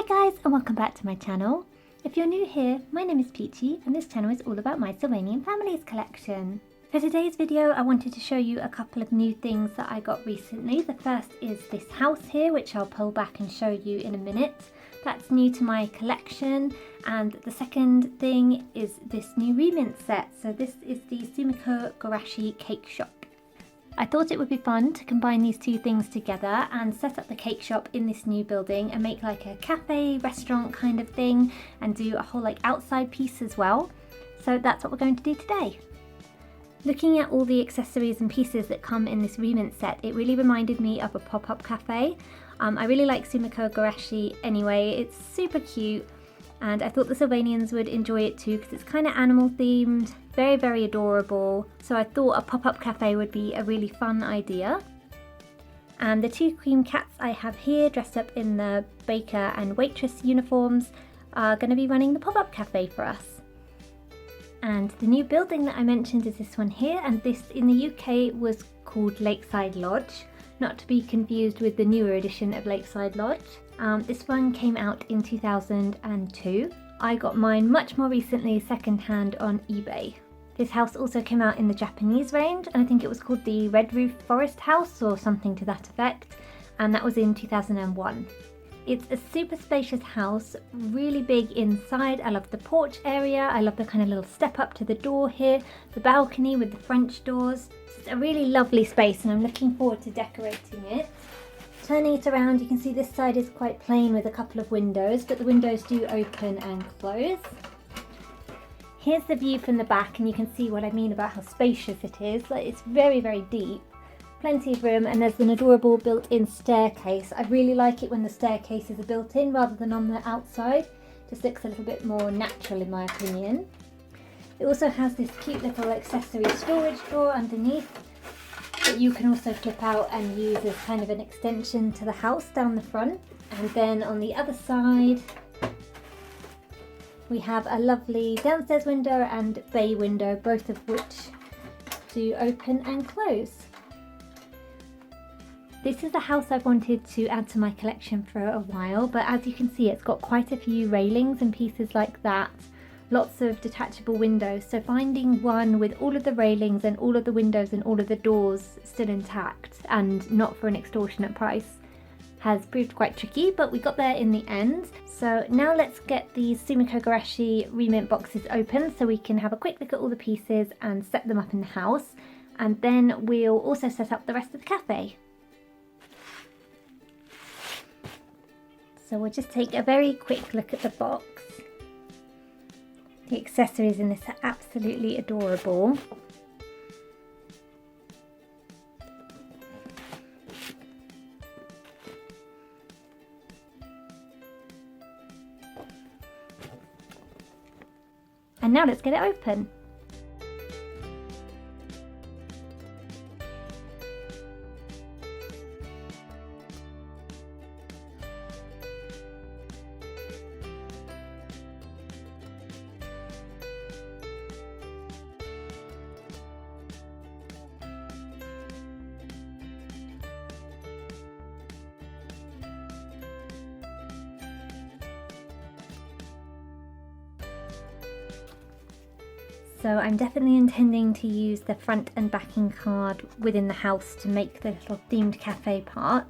Hi guys, and welcome back to my channel. If you're new here, my name is Peachy and this channel is all about my Sylvanian Families collection. For today's video I wanted to show you a couple of new things that I got recently. The first is this house here, which I'll pull back and show you in a minute. That's new to my collection. And the second thing is this new Re-ment set. So this is the Sumikko Gurashi cake shop. I thought it would be fun to combine these two things together and set up the cake shop in this new building and make like a cafe, restaurant kind of thing and do a whole like outside piece as well. So that's what we're going to do today. Looking at all the accessories and pieces that come in this Re-ment set, it really reminded me of a pop-up cafe. I really like Sumikko Gurashi anyway, it's super cute and I thought the Sylvanians would enjoy it too because it's kind of animal themed, very adorable. So I thought a pop-up cafe would be a really fun idea. And the two queen cats I have here dressed up in the baker and waitress uniforms are going to be running the pop-up cafe for us. And the new building that I mentioned is this one here, and this in the UK was called Lakeside Lodge, not to be confused with the newer edition of Lakeside Lodge. This one came out in 2002. I got mine much more recently secondhand on eBay. This house also came out in the Japanese range, and I think it was called the Red Roof Forest House or something to that effect, and that was in 2001. It's a super spacious house, really big inside. I love the porch area, I love the kind of little step up to the door here, the balcony with the French doors. It's a really lovely space and I'm looking forward to decorating it. Turning it around, you can see this side is quite plain with a couple of windows, but the windows do open and close. Here's the view from the back and you can see what I mean about how spacious it is. Like, it's very deep. Plenty of room, and there's an adorable built-in staircase. I really like it when the staircases are built in rather than on the outside. Just looks a little bit more natural in my opinion. It also has this cute little accessory storage drawer underneath that you can also flip out and use as kind of an extension to the house down the front. And then on the other side we have a lovely downstairs window and bay window, both of which do open and close. This is a house I've wanted to add to my collection for a while, but as you can see it's got quite a few railings and pieces like that. Lots of detachable windows, so finding one with all of the railings and all of the windows and all of the doors still intact and not for an extortionate price has proved quite tricky, but we got there in the end. So now let's get these Sumikko Gurashi Re-ment boxes open so we can have a quick look at all the pieces and set them up in the house, and then we'll also set up the rest of the cafe. So we'll just take a very quick look at the box. The accessories in this are absolutely adorable. And now let's get it open. So I'm definitely intending to use the front and backing card within the house to make the little themed cafe part.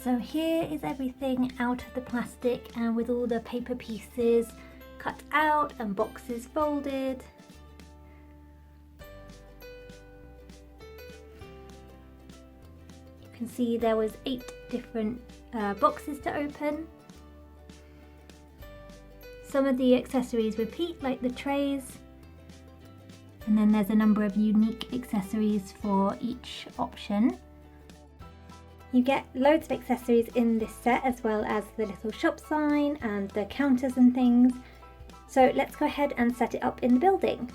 So here is everything out of the plastic and with all the paper pieces cut out and boxes folded. You can see there was 8 different boxes to open. Some of the accessories repeat, like the trays, and then there's a number of unique accessories for each option. You get loads of accessories in this set, as well as the little shop sign and the counters and things. So let's go ahead and set it up in the building.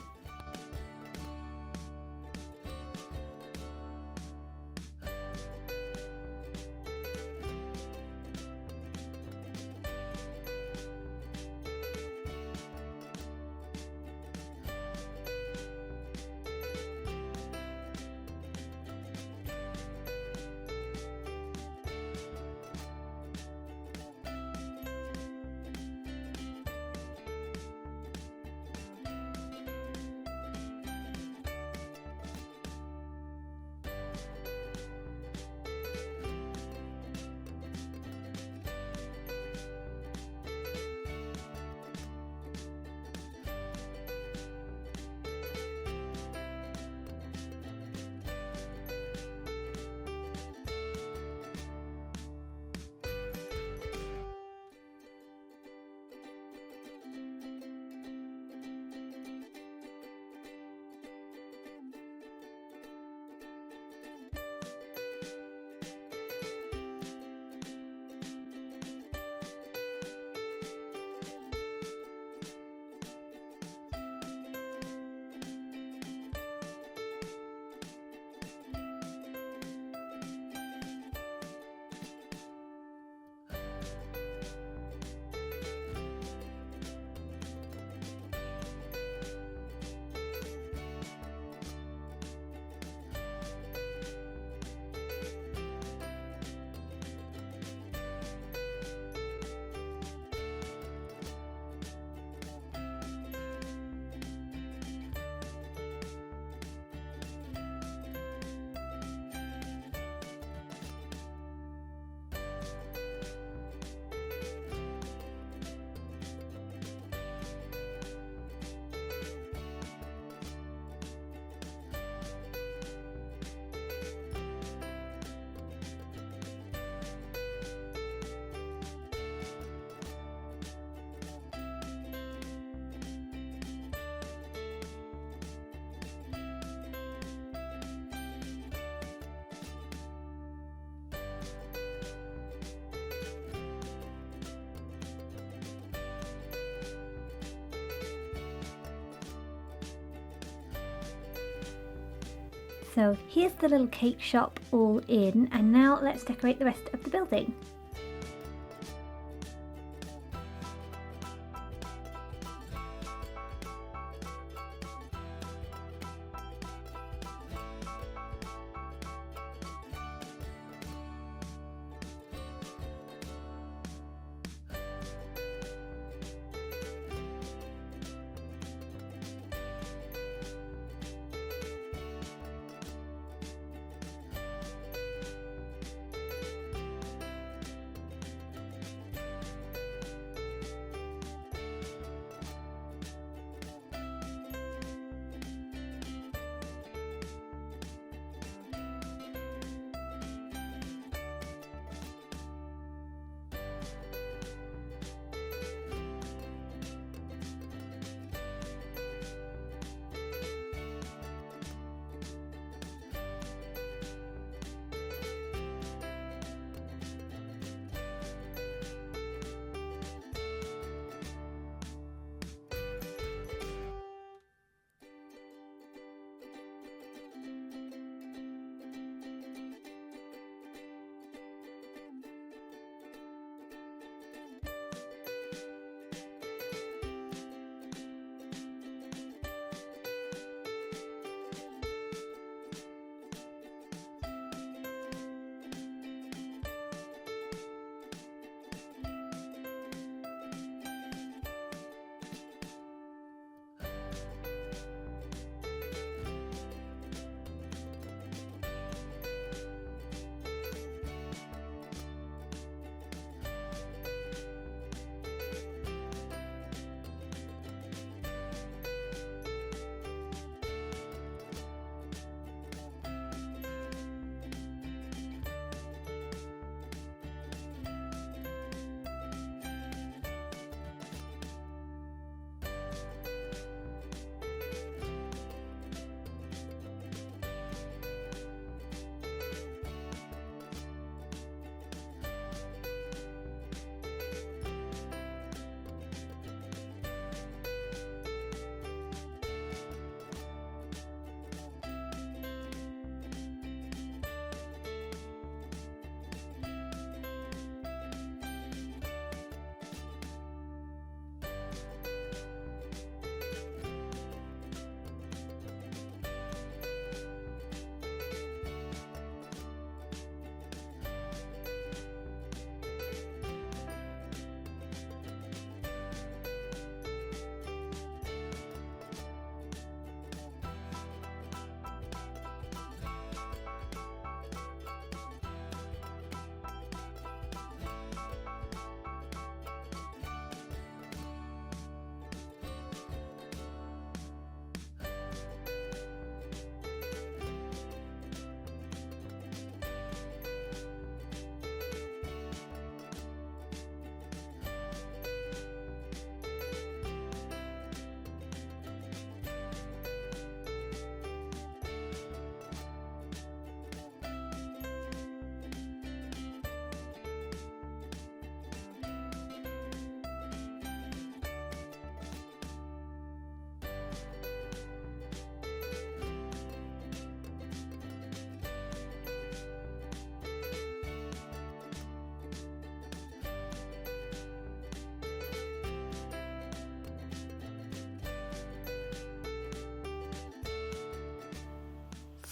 So here's the little cake shop all in, and now let's decorate the rest of the building.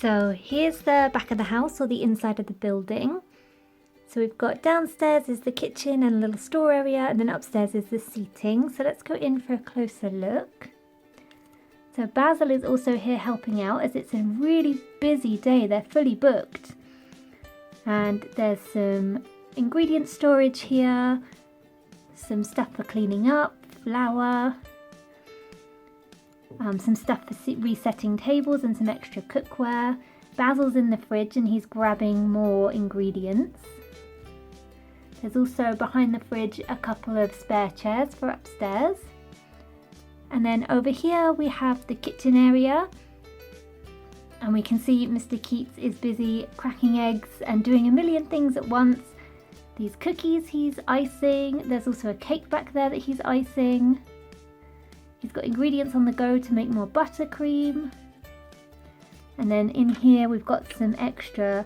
So here's the back of the house, or the inside of the building. So we've got downstairs is the kitchen and a little store area, and then upstairs is the seating. So let's go in for a closer look. So Basil is also here helping out, as it's a really busy day. They're fully booked. And there's some ingredient storage here, some stuff for cleaning up, flour, some stuff for resetting tables and some extra cookware. Basil's in the fridge and he's grabbing more ingredients. There's also behind the fridge a couple of spare chairs for upstairs. And then over here we have the kitchen area. And we can see Mr. Keats is busy cracking eggs and doing a million things at once. These cookies he's icing. There's also a cake back there that he's icing. He's got ingredients on the go to make more buttercream. And then in here we've got some extra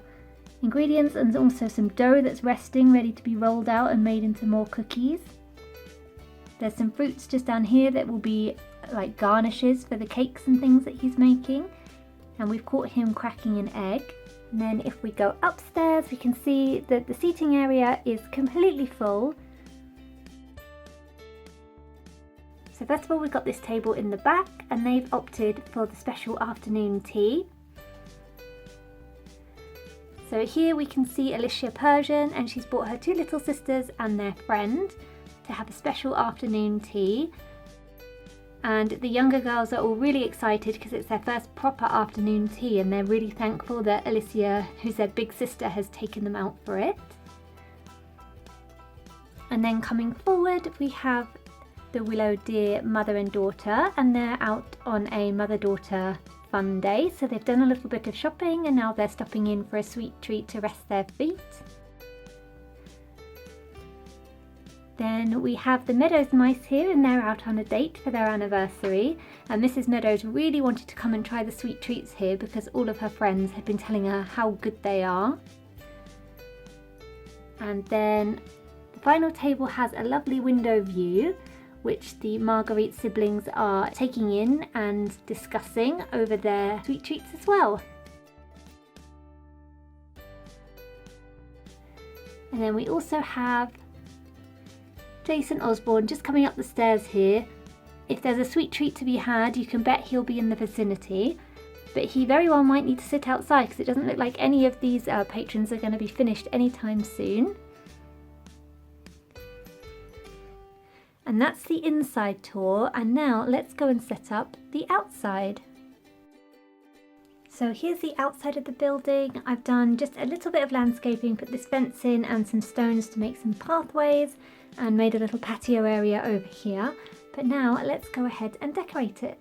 ingredients and also some dough that's resting, ready to be rolled out and made into more cookies. There's some fruits just down here that will be like garnishes for the cakes and things that he's making. And we've caught him cracking an egg. And then if we go upstairs, we can see that the seating area is completely full. So first of all, we've got this table in the back, and they've opted for the special afternoon tea. So here we can see Alicia Persian, and she's brought her two little sisters and their friend to have a special afternoon tea. And the younger girls are all really excited because it's their first proper afternoon tea, and they're really thankful that Alicia, who's their big sister, has taken them out for it. And then coming forward, we have the Willow Deer mother and daughter, and they're out on a mother-daughter fun day. So they've done a little bit of shopping and now they're stopping in for a sweet treat to rest their feet. Then we have the Meadows mice here, and they're out on a date for their anniversary. And Mrs. Meadows really wanted to come and try the sweet treats here because all of her friends had been telling her how good they are. And then the final table has a lovely window view, which the Marguerite siblings are taking in and discussing over their sweet treats as well. And then we also have Jason Osborne just coming up the stairs here. If there's a sweet treat to be had, you can bet he'll be in the vicinity. But he very well might need to sit outside because it doesn't look like any of these patrons are going to be finished anytime soon. And that's the inside tour, and now let's go and set up the outside. So here's the outside of the building. I've done just a little bit of landscaping, put this fence in and some stones to make some pathways, and made a little patio area over here. But now let's go ahead and decorate it.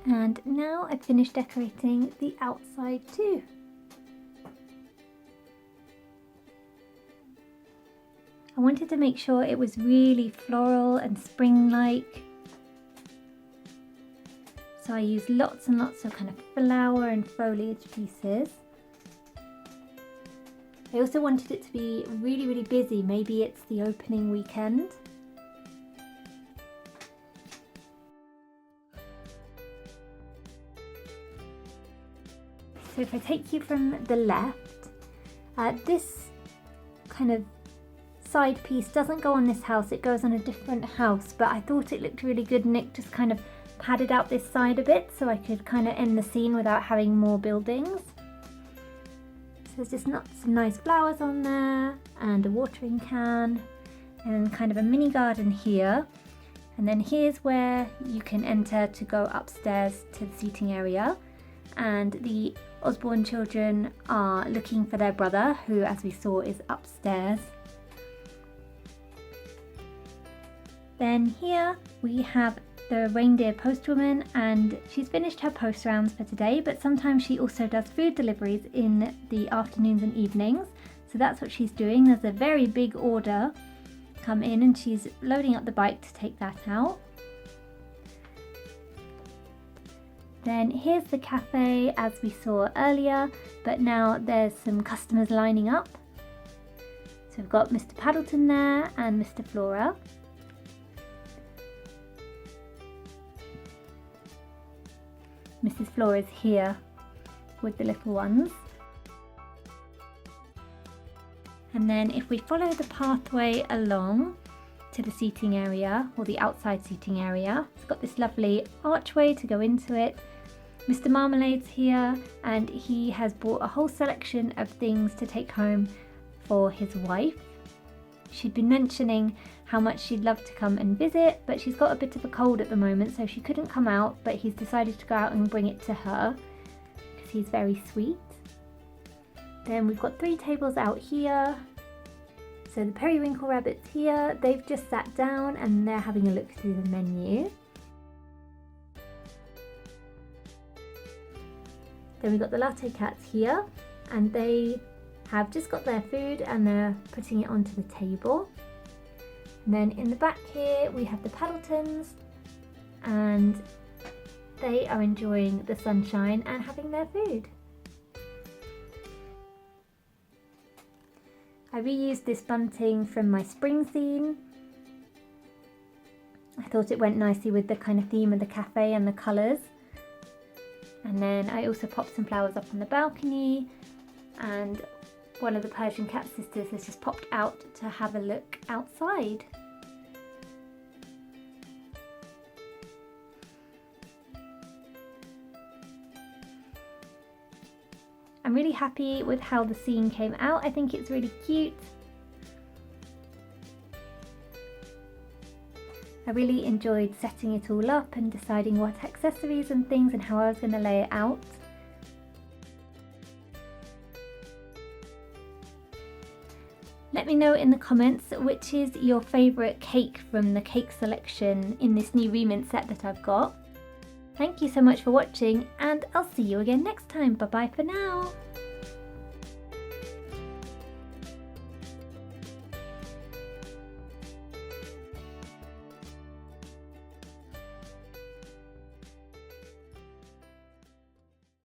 And now I've finished decorating the outside too. I wanted to make sure it was really floral and spring-like. So I used lots and lots of kind of flower and foliage pieces. I also wanted it to be really, really busy. Maybe it's the opening weekend. So if I take you from the left, this kind of side piece doesn't go on this house, it goes on a different house, but I thought it looked really good. Nick just kind of padded out this side a bit so I could kind of end the scene without having more buildings. So there's just some nice flowers on there and a watering can and kind of a mini garden here. And then here's where you can enter to go upstairs to the seating area. And the Osborne children are looking for their brother, who, as we saw, is upstairs. Then here we have the reindeer postwoman, and she's finished her post rounds for today, but sometimes she also does food deliveries in the afternoons and evenings. So that's what she's doing. There's a very big order come in and she's loading up the bike to take that out. Then here's the cafe as we saw earlier, but now there's some customers lining up. So we've got Mr. Paddleton there and Mr. Flora. Mrs. Flora is here with the little ones. And then if we follow the pathway along to the seating area, or the outside seating area, it's got this lovely archway to go into it. Mr. Marmalade's here and he has bought a whole selection of things to take home for his wife. She'd been mentioning how much she'd love to come and visit, but she's got a bit of a cold at the moment, so she couldn't come out, but he's decided to go out and bring it to her because he's very sweet. Then we've got 3 tables out here. So the periwinkle rabbits here, they've just sat down and they're having a look through the menu. Then we've got the latte cats here, and they have just got their food and they're putting it onto the table. And then in the back here we have the Paddletons, and they are enjoying the sunshine and having their food. I reused this bunting from my spring scene. I thought it went nicely with the kind of theme of the cafe and the colours. And then I also popped some flowers up on the balcony, and one of the Persian cat sisters has just popped out to have a look outside. I'm really happy with how the scene came out. I think it's really cute. I really enjoyed setting it all up and deciding what accessories and things and how I was going to lay it out. Let me know in the comments which is your favourite cake from the cake selection in this new Re-ment set that I've got. Thank you so much for watching, and I'll see you again next time. Bye bye for now.